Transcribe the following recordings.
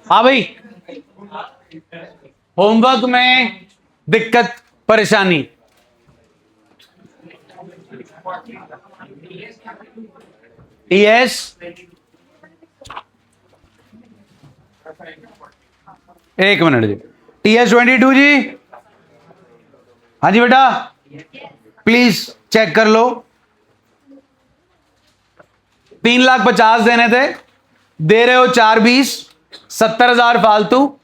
हाँ भाई, होमवर्क में दिक्कत परेशानी? टीएस एक मिनट जी, TS22 जी। हाँ जी बेटा, प्लीज चेक कर लो। 3,50,000 देने थे, दे रहे हो 4,20, 70,000 फालतू।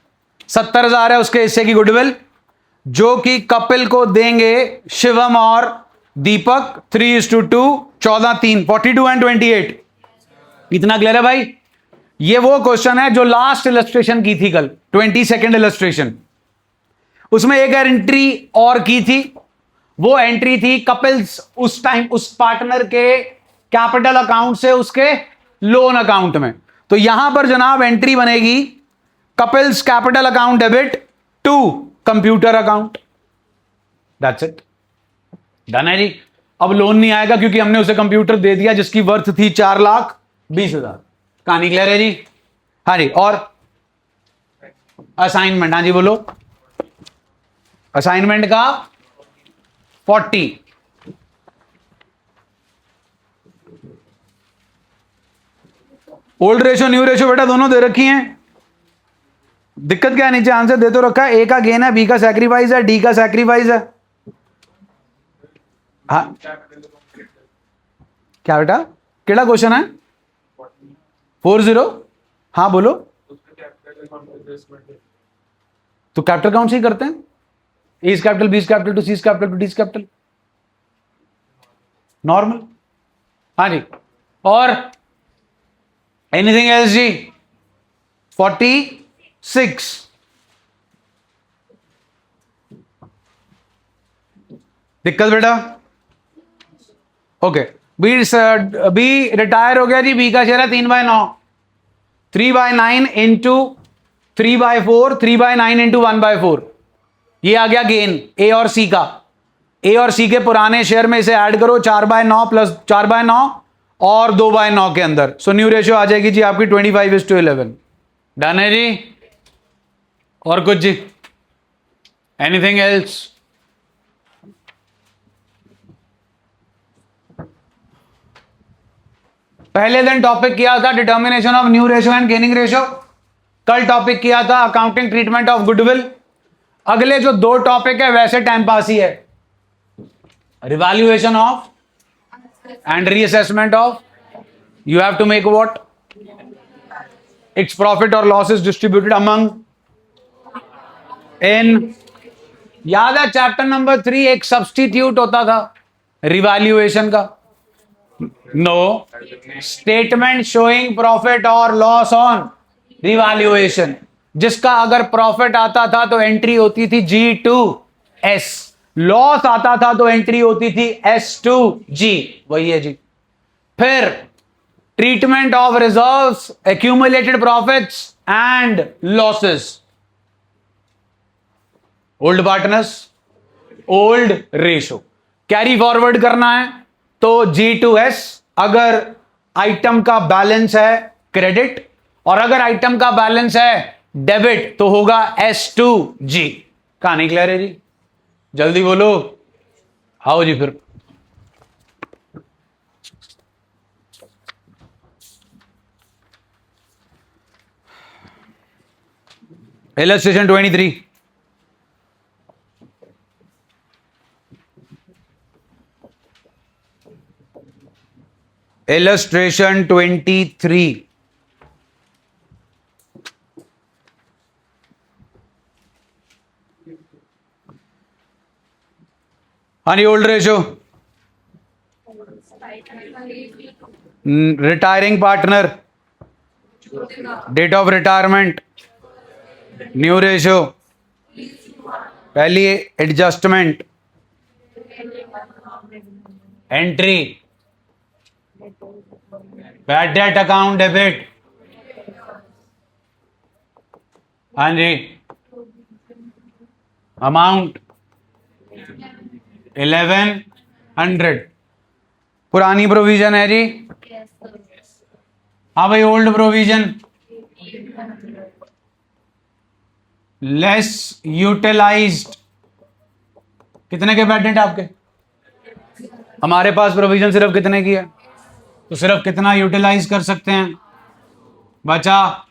70,000 है उसके हिस्से की गुडविल, जो कि कपिल को देंगे शिवम और दीपक। 3:2, 14-3, 42 एंड 28। इतना क्लियर है भाई? ये वो क्वेश्चन है जो लास्ट इलस्ट्रेशन की थी कल, 22nd इलस्ट्रेशन। उसमें एक एंट्री और की थी, वो एंट्री थी कपिल्स उस टाइम उस पार्टनर के कैपिटल अकाउंट से उसके लोन अकाउंट में। तो यहां पर जनाब एंट्री बनेगी Kapil's capital account debit to computer account. That's it, done है जी। अब लोन नहीं आएगा क्योंकि हमने उसे कंप्यूटर दे दिया जिसकी वर्थ थी 4,20,000। कहानी क्लियर है जी? हाँ जी। और असाइनमेंट, हाँ जी बोलो। असाइनमेंट का 40। ओल्ड रेशो न्यू रेशो बेटा दोनों दे रखी हैं। दिक्कत क्या है? नीचे आंसर दे तो रखा है, ए का गेन है, बी का सैक्रिफाइस है, डी का सैक्रिफाइस है। हाँ क्या बेटा, केड़ा क्वेश्चन है? 40। हाँ बोलो। तो कैपिटल अकाउंट से ही करते हैं, A is capital, B is capital, two C is capital, two D is capital, normal. हाँ जी। और एनीथिंग एल्स जी? 46। दिक्कत बेटा? ओके, बी रिटायर हो गया जी, बी का शेयर है 3/9। 3/9 इंटू 3/4, 3/9 इंटू 1/4। ये आ गया गेन ए और सी का। ए और सी के पुराने शेयर में इसे ऐड करो, 4/9 प्लस 4/9 और 2/9 के अंदर। सो न्यू रेशियो आ जाएगी जी आपकी 25:11। डन है जी? और कुछ जी? Anything else? पहले दिन टॉपिक किया था determination of new ratio and gaining ratio. कल टॉपिक किया था अकाउंटिंग ट्रीटमेंट ऑफ गुडविल। अगले जो दो टॉपिक है वैसे टाइम पास ही है, revaluation of and reassessment of. You have to make what? It's profit और loss is distributed among in. याद है चैप्टर नंबर 3 एक सब्स्टिट्यूट होता था रिवैल्यूएशन का? नो, स्टेटमेंट शोइंग प्रॉफिट और लॉस ऑन रिवैल्यूएशन, जिसका अगर प्रॉफिट आता था तो एंट्री होती थी G2S, लॉस आता था तो एंट्री होती थी S2G। वही है जी। फिर treatment of reserves, accumulated profits and losses. Old partners, old ratio carry forward करना है तो G2S, अगर आइटम का बैलेंस है क्रेडिट और अगर आइटम का बैलेंस है डेबिट तो होगा S2G। कहानी क्लियर है जी? जल्दी बोलो। आओ जी फिर। इलस्ट्रेशन 23। इलस्ट्रेशन 23। हाँ जी, old ratio, retiring partner, date of retirement, new ratio, पहली adjustment, entry, bad debt account debit. हाँ जी, अमाउंट 11 100। पुरानी प्रोविजन है जी। हाँ भाई, ओल्ड प्रोविजन। Less utilised. कितने के पेटेंट आपके? हमारे पास प्रोविजन सिर्फ कितने की है? तो सिर्फ कितना यूटिलाइज कर सकते हैं? बचा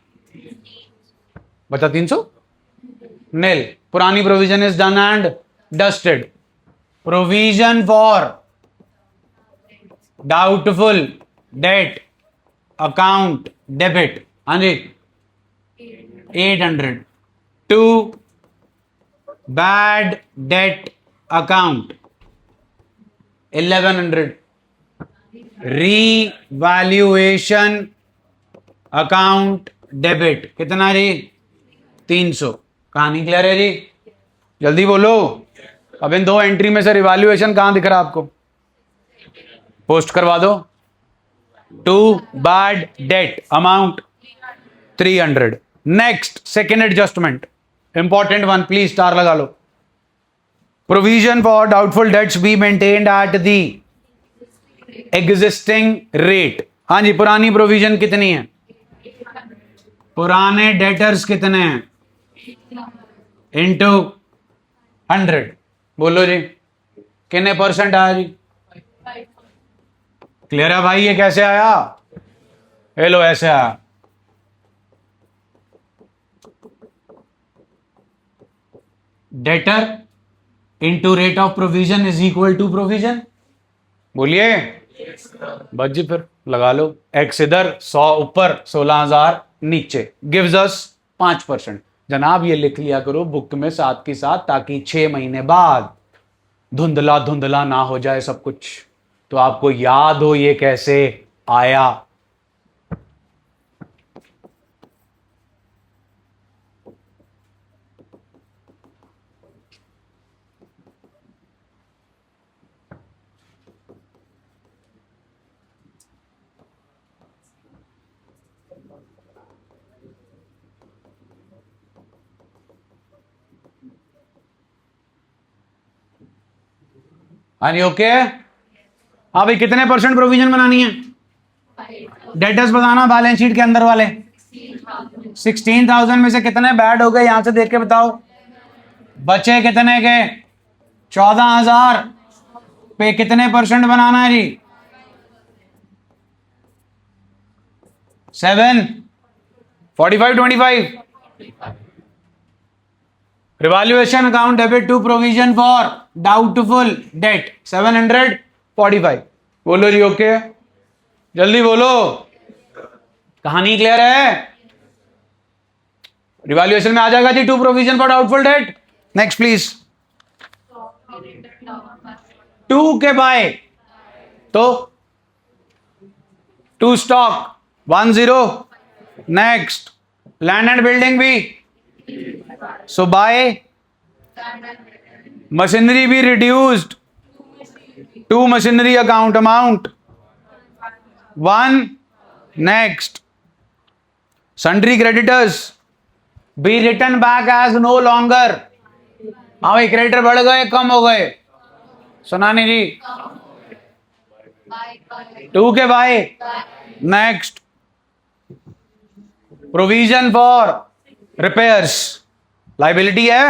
300। नील। पुरानी provision is done and dusted. Provision for doubtful debt account debit, हाँ जी, 800। To bad debt account 1100। Revaluation account debit कितना जी? 300। कहानी क्लियर है जी? जल्दी बोलो। अब इन दो एंट्री में से रिवैल्यूएशन कहां दिख रहा है आपको? पोस्ट करवा दो। To bad debt amount 300। Next, second adjustment, important one, please star लगा लो। Provision for doubtful debts be maintained at the existing rate. हाँ जी, पुरानी प्रोविजन कितनी है? पुराने डेटर्स कितने हैं? इंटू 100। बोलो जी, कितने परसेंट आया जी? क्लियर है भाई? ये कैसे आया? हेलो, ऐसे आया। Debtor into rate of provision is equal to provision. बोलिए। बस जी, फिर लगा लो। एक्स इधर, 100 ऊपर, 16,000 नीचे, गिव्स अस 5%। जनाब ये लिख लिया करो बुक में साथ के साथ, ताकि 6 महीने बाद धुंधला धुंधला ना हो जाए सब कुछ, तो आपको याद हो ये कैसे आया। हाँ जी, ओके। हाँ भाई, कितने परसेंट प्रोविजन बनानी है? डेटर्स बताना बैलेंस शीट के अंदर वाले। 16,000 में से कितने बैड हो गए यहां से देख के बताओ। बचे कितने के? 14,000 पे कितने परसेंट बनाना है जी? 7, 45, 25। Revaluation account debit to provision for doubtful debt 745। बोलो जी, ओके। जल्दी बोलो। कहानी क्लियर है? रिवैल्यूएशन में आ जाएगा जी to provision for doubtful debt. Next please. 2 के बाय तो 2 stock 10। Next, land and building भी, so by machinery be reduced to machinery account amount 1। next, sundry creditors be written back as no longer। हाँ भाई, creditor बढ़ गए कम हो गए? सुना नहीं जी? 2 के by. Next, provision for repairs liability है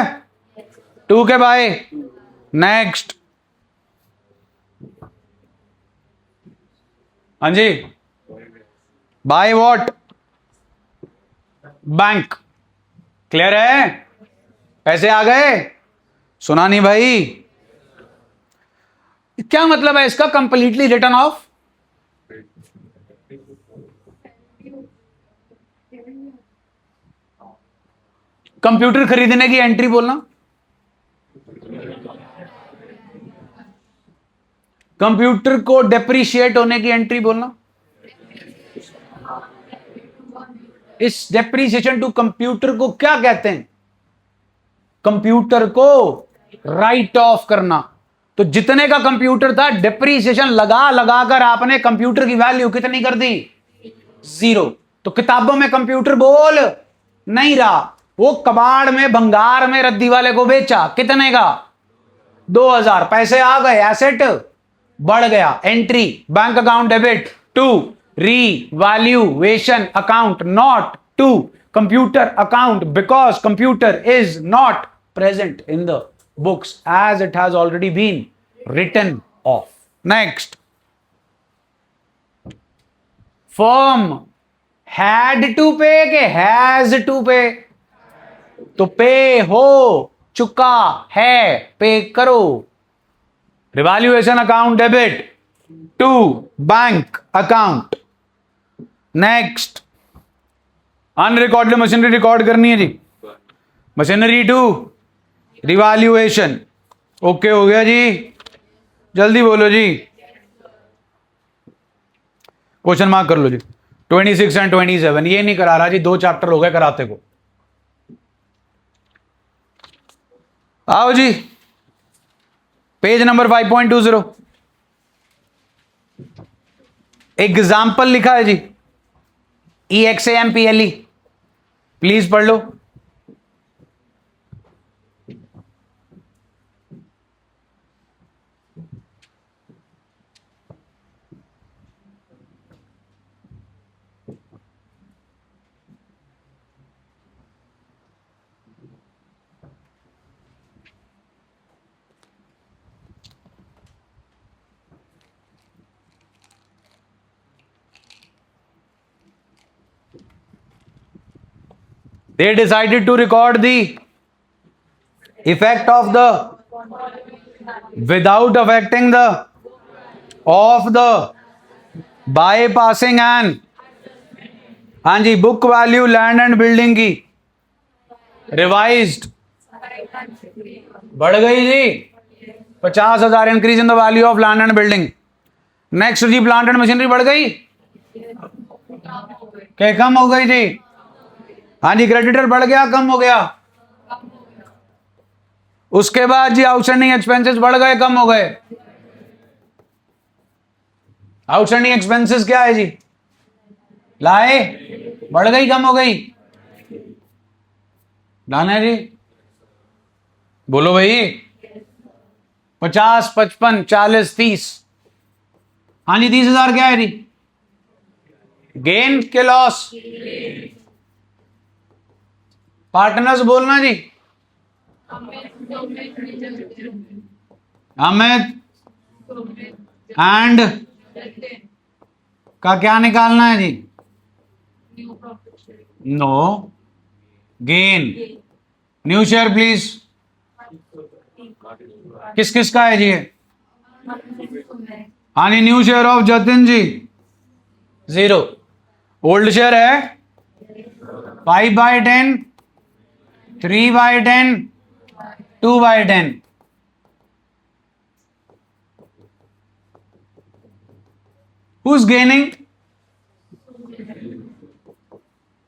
2 के बाय। नेक्स्ट, हाँ जी, बाय व्हाट? बैंक। क्लियर है? पैसे आ गए? सुना नहीं भाई? क्या मतलब है इसका? Completely return of. कंप्यूटर खरीदने की एंट्री बोलना। कंप्यूटर को डेप्रिशिएट होने की एंट्री बोलना। इस डेप्रिसिएशन टू कंप्यूटर को क्या कहते हैं? कंप्यूटर को राइट ऑफ करना। तो जितने का कंप्यूटर था, डेप्रिसिएशन लगा लगा कर आपने कंप्यूटर की वैल्यू कितनी कर दी? 0। तो किताबों में कंप्यूटर बोल नहीं रहा, वो कबाड़ में भंगार में रद्दी वाले को बेचा। कितने का? 2000। पैसे आ गए, एसेट बढ़ गया. Entry bank account debit to revaluation account, not to computer account, because computer is not present in the books as it has already been written off. Next, firm had to pay के has to pay, तो पे हो चुका है, pay करो. Revaluation account debit to bank account. Next, unrecorded machinery record करनी है जी. Machinery to revaluation. ओके हो गया जी, जल्दी बोलो जी. क्वेश्चन मार्क कर लो जी. 26 एंड 27 ये नहीं करा रहा जी, 2 चैप्टर हो गए कराते को. आओ जी, पेज नंबर 5.20. एग्जाम्पल लिखा है जी, EXAMPLE, प्लीज पढ़ लो. They decided to record the effect of the without affecting the of the by passing an. हाँ जी, book value land and building की रिवाइज्ड बढ़ गई जी. 50,000 increase in the value of land and building. Next जी, plant and machinery बढ़ गई क्या कम हो गई जी? हाँ जी, क्रेडिटर बढ़ गया कम हो गया? उसके बाद जी आउटस्टैंडिंग एक्सपेंसेस बढ़ गए कम हो गए? आउटस्टैंडिंग एक्सपेंसेस क्या है जी? लाए बढ़ गई कम हो गई? डन है जी, बोलो भाई. 50, 55, 40, 30. हाँ जी, 30,000 क्या है जी? गेन के लॉस? पार्टनर्स बोलना जी. अमित एंड का क्या निकालना है जी? No gain. New share please. किस किस का है जी? हाँ जी, new share of Jatin ji 0. Old share है 5/10, 3/10, 2/10. Who's gaining?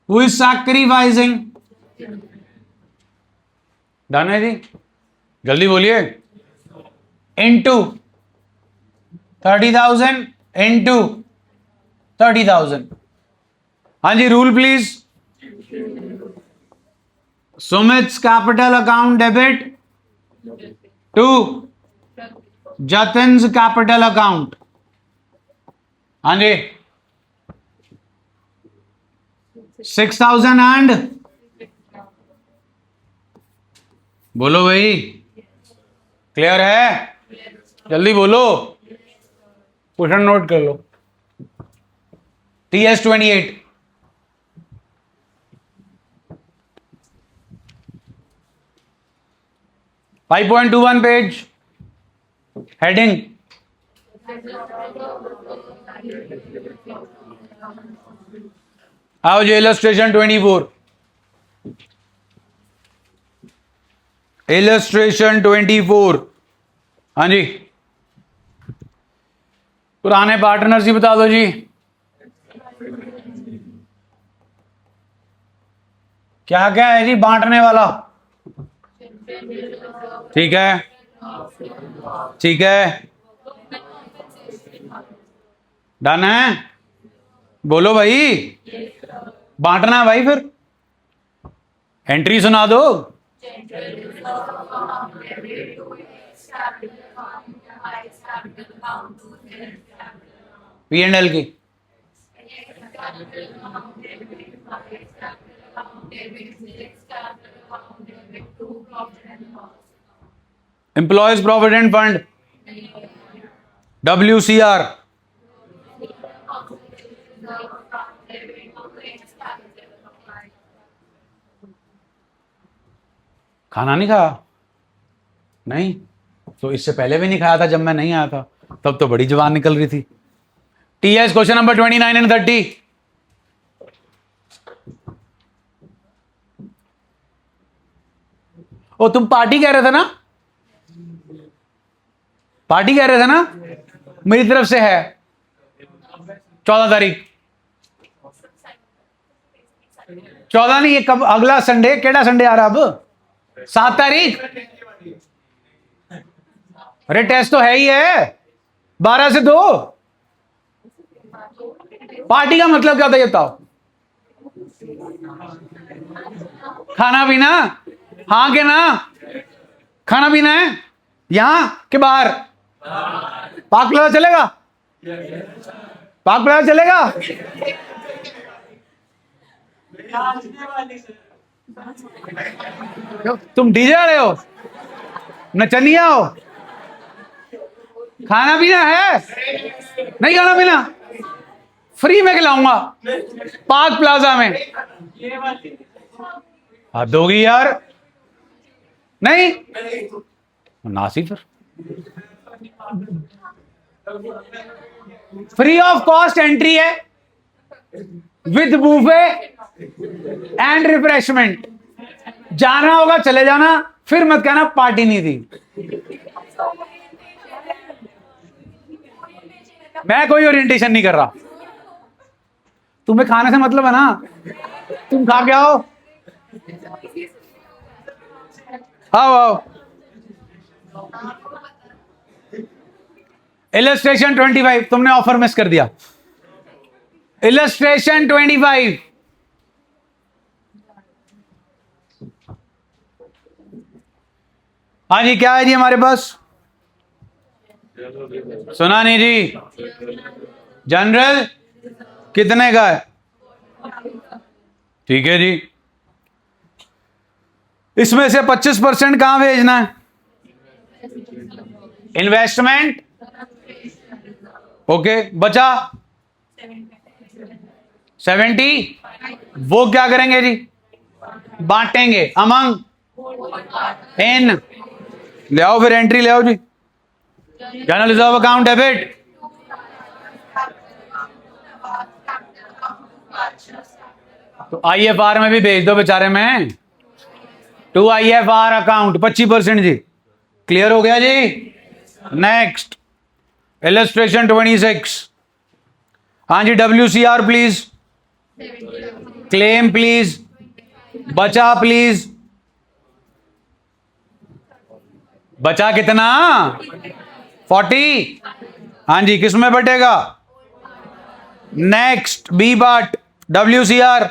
Who is sacrificing? Done है जी, जल्दी बोलिए. Into 30,000 into 30,000. हाँ जी, rule please. Sumit's capital account debit to Jatin's capital account. हाँ जी, 6,000 एंड बोलो भाई, क्लियर है? जल्दी बोलो, क्वेश्चन नोट कर लो. TS 28. फाइव 5.21 पेज, हेडिंग आओ जी. इलस्ट्रेशन 24. इलस्ट्रेशन 24. हाँ जी, पुराने पार्टनर्स ही बता दो जी. क्या क्या है जी बांटने वाला? ठीक है, ठीक है, डन है. बोलो भाई, बांटना है भाई. फिर एंट्री सुना दो. P&L की एम्प्लॉयज प्रोविडेंट फंड, WCR, खाना नहीं खाया? नहीं तो इससे पहले भी नहीं खाया था जब मैं नहीं आया था, तब तो बड़ी जुबान निकल रही थी। TS question number 29 and 30। ओ तुम पार्टी कह रहे थे ना, पार्टी कह रहे थे ना, मेरी तरफ से है 14 तारीख। 14 नहीं, ये कब, अगला संडे, केड़ा संडे आ रहा अब? 7 तारीख। अरे टेस्ट तो है ही है, 12 से 2। पार्टी का मतलब क्या होता है ये बताओ? खाना पीना, हाँ के ना? खाना पीना है यहां के बाहर? पार्क प्लाजा चलेगा? पार्क प्लाजा चलेगा? तुम डीजे वाले हो, नचनिया हो? खाना पीना है? नहीं खाना पीना, फ्री में खिलाऊंगा पार्क प्लाजा में। आप दोगी यार? नहीं नासी, फिर फ्री ऑफ कॉस्ट एंट्री है विद बूफे एंड रिफ्रेशमेंट। जाना होगा चले जाना, फिर मत कहना पार्टी नहीं थी। मैं कोई ओरिएंटेशन नहीं कर रहा, तुम्हें खाने से मतलब है ना, तुम खा के आओ। आओ आओ। इलस्ट्रेशन 25, तुमने ऑफर मिस कर दिया। इलस्ट्रेशन 25, हाँ जी, क्या है जी हमारे पास? सुना नहीं जी। जनरल कितने का है? ठीक है जी। इसमें से 25% कहां भेजना है? इन्वेस्टमेंट। ओके, बचा 70, वो क्या करेंगे जी? बांटेंगे अमंग इन। ले आओ फिर एंट्री ले आओ जी। जनरल रिजर्व अकाउंट डेबिट, तो IFR में भी भेज दो बेचारे में, टू IFR अकाउंट 25% जी। क्लियर हो गया जी? Next illustration 26। हाँ जी, WCR प्लीज, क्लेम प्लीज, बचा प्लीज। बचा कितना? 40। हाँ जी, किस में बटेगा? Next B part, WCR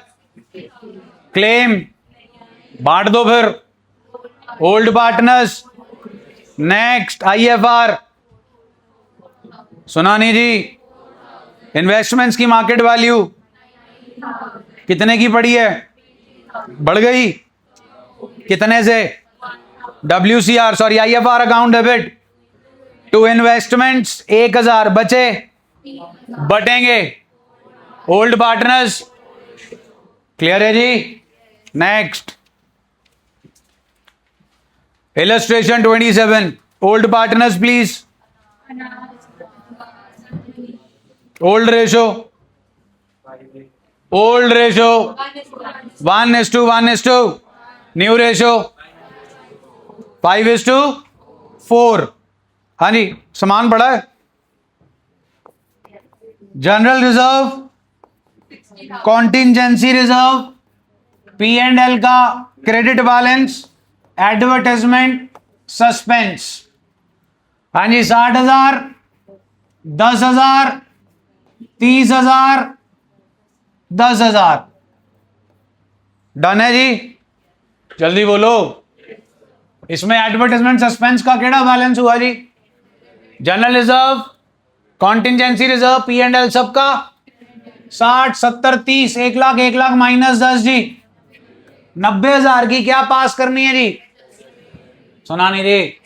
claim बांट दो फिर। Old partners. नेक्स्ट IFR, सुना नहीं जी। इन्वेस्टमेंट्स की मार्केट वैल्यू कितने की पड़ी है? बढ़ गई कितने से? WCR sorry IFR account debit to investments 1000 बचे, बटेंगे ओल्ड पार्टनर्स। क्लियर है जी? Next illustration 27, old partners please. Old ratio, old ratio 1:1:, new ratio 5:4। हाँ जी, समान पड़ा है। General reserve, contingency reserve, P&L का क्रेडिट बैलेंस, एडवर्टाइजमेंट, सस्पेंस। हाँ जी, 60,000, 10,000, 30,000, 10,000। डन है जी? जल्दी बोलो। इसमें एडवर्टाइजमेंट सस्पेंस का केड़ा बैलेंस हुआ जी? General reserve, contingency reserve, P and L सबका 60, 70, 30, 1 लाख, 1 लाख -10 जी, 90,000 की क्या पास करनी है जी? सुना नहीं जी?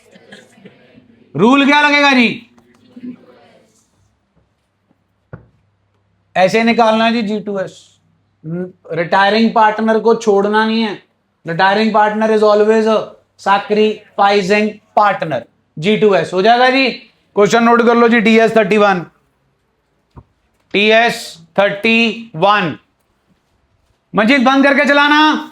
रूल क्या लगेगा जी? ऐसे निकालना है जी G2S। रिटायरिंग पार्टनर को छोड़ना नहीं है। Retiring partner is always a sacrificing partner. G2S हो जाएगा जी। क्वेश्चन नोट कर लो जी। TS31, TS31 मजीद बंद करके चलाना।